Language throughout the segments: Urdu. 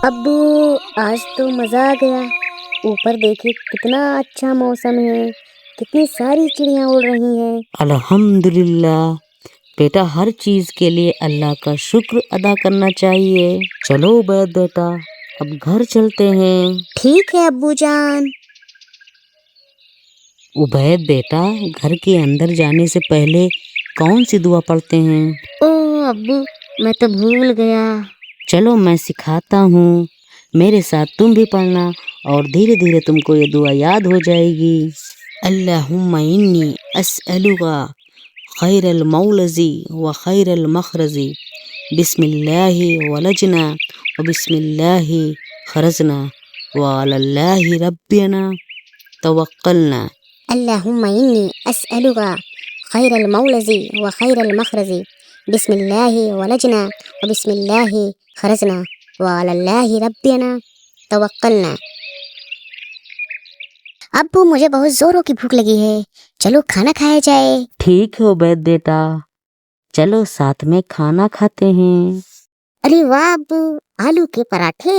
ابو آج تو مزہ آ گیا. اوپر دیکھے کتنا اچھا موسم ہے, کتنی ساری چڑیاں اڑ رہی ہیں. الحمدللہ بیٹا, ہر چیز کے لیے اللہ کا شکر ادا کرنا چاہیے. چلو عبید بیٹا اب گھر چلتے ہیں. ٹھیک ہے ابو جان. عبید بیٹا, گھر کے اندر جانے سے پہلے کون سی دعا پڑھتے ہیں؟ اوہ ابو, میں تو بھول گیا. چلو میں سکھاتا ہوں, میرے ساتھ تم بھی پڑھنا اور دھیرے دھیرے تم کو یہ دعا یاد ہو جائے گی. اللہم انی اسألک خیر المولز و خیر المخرج, بسم اللہ ولجنا و بسم اللہ خرجنا وعلی اللہ ربنا توکلنا. اللہم انی اسألک خیر المولز و خیر المخرج, بسم اللہ ولجنا و بسم اللہ خرجنا وعلی اللہ ربنا توکلنا. ابو مجھے بہت زوروں کی بھوک لگی ہے, چلو کھانا کھایا جائے. ٹھیک ہے عبید بیٹا, چلو ساتھ میں کھانا کھاتے ہیں. ارے واہ ابو, آلو کے پراٹھے.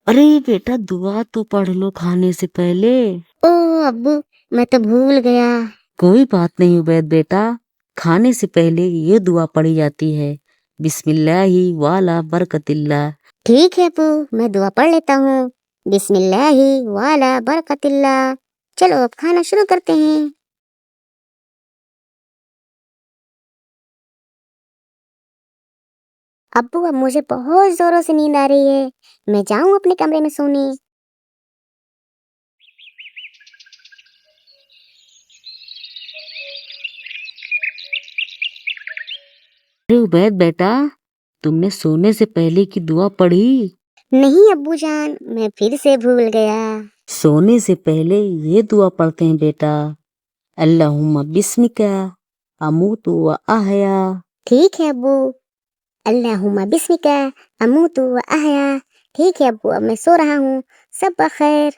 ارے بیٹا دعا تو پڑھ لو کھانے سے پہلے. اوہ ابو, میں تو بھول گیا. کوئی بات نہیں عبید بیٹا, کھانے سے پہلے یہ دعا پڑھی جاتی ہے, بسم اللہ والا برکت اللہ. ٹھیک ہے ابو, میں دعا پڑھ لیتا ہوں. بسم اللہ والا برکت اللہ. چلو اب کھانا شروع کرتے ہیں. ابو اب مجھے بہت زوروں سے نیند آ رہی ہے, میں جاؤں اپنے کمرے میں سونے. ارے عبید بیٹا, تم نے سونے سے پہلے کی دعا پڑھی؟ نہیں ابو جان, میں پھر سے بھول گیا. سونے سے پہلے یہ دعا پڑھتے ہیں بیٹا, اللہم بسمک اموت و احیا. ٹھیک ہے ابو, اللہم بسمک اموت و احیا. ٹھیک ہے ابو, اب میں سو رہا ہوں. سب بخیر.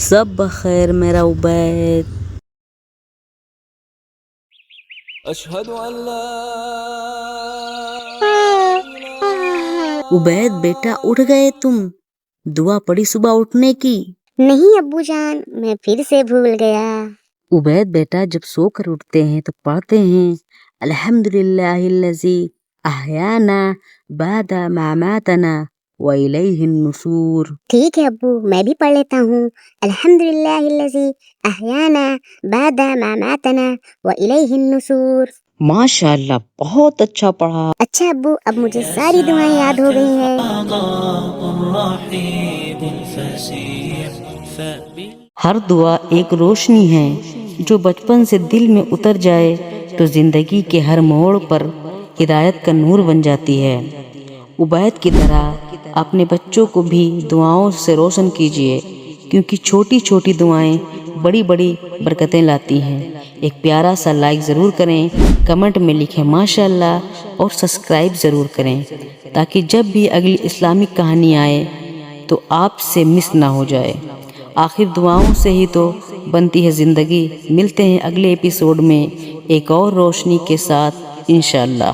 سب بخیر میرا عبید. اشہد ان لا عبید بیٹا اٹھ گئے تم؟ دعا پڑھی صبح اٹھنے کی؟ نہیں ابو جان, میں پھر سے بھول گیا. عبید بیٹا جب سو کر اٹھتے ہیں تو پڑھتے ہیں, الحمدللہ الذی احیانا بعد ما اماتنا والیہ النشور. ٹھیک ہے ابو, میں بھی پڑھ لیتا ہوں. الحمدللہ الذی احیانا بعد ما اماتنا والیہ النشور. ماشاءاللہ, بہت اچھا پڑھا. اچھا ابو, اب مجھے ساری دعائیں یاد ہو گئی ہیں. ہر دعا ایک روشنی ہے جو بچپن سے دل میں اتر جائے تو زندگی کے ہر موڑ پر ہدایت کا نور بن جاتی ہے. عبید کی طرح اپنے بچوں کو بھی دعاؤں سے روشن کیجیے, کیونکہ چھوٹی چھوٹی دعائیں بڑی بڑی برکتیں لاتی ہیں. ایک پیارا سا لائک ضرور کریں, کمنٹ میں لکھیں ماشاءاللہ, اور سبسکرائب ضرور کریں تاکہ جب بھی اگلی اسلامک کہانی آئے تو آپ سے مس نہ ہو جائے. آخر دعاؤں سے ہی تو بنتی ہے زندگی. ملتے ہیں اگلے ایپیسوڈ میں ایک اور روشنی کے ساتھ انشاءاللہ.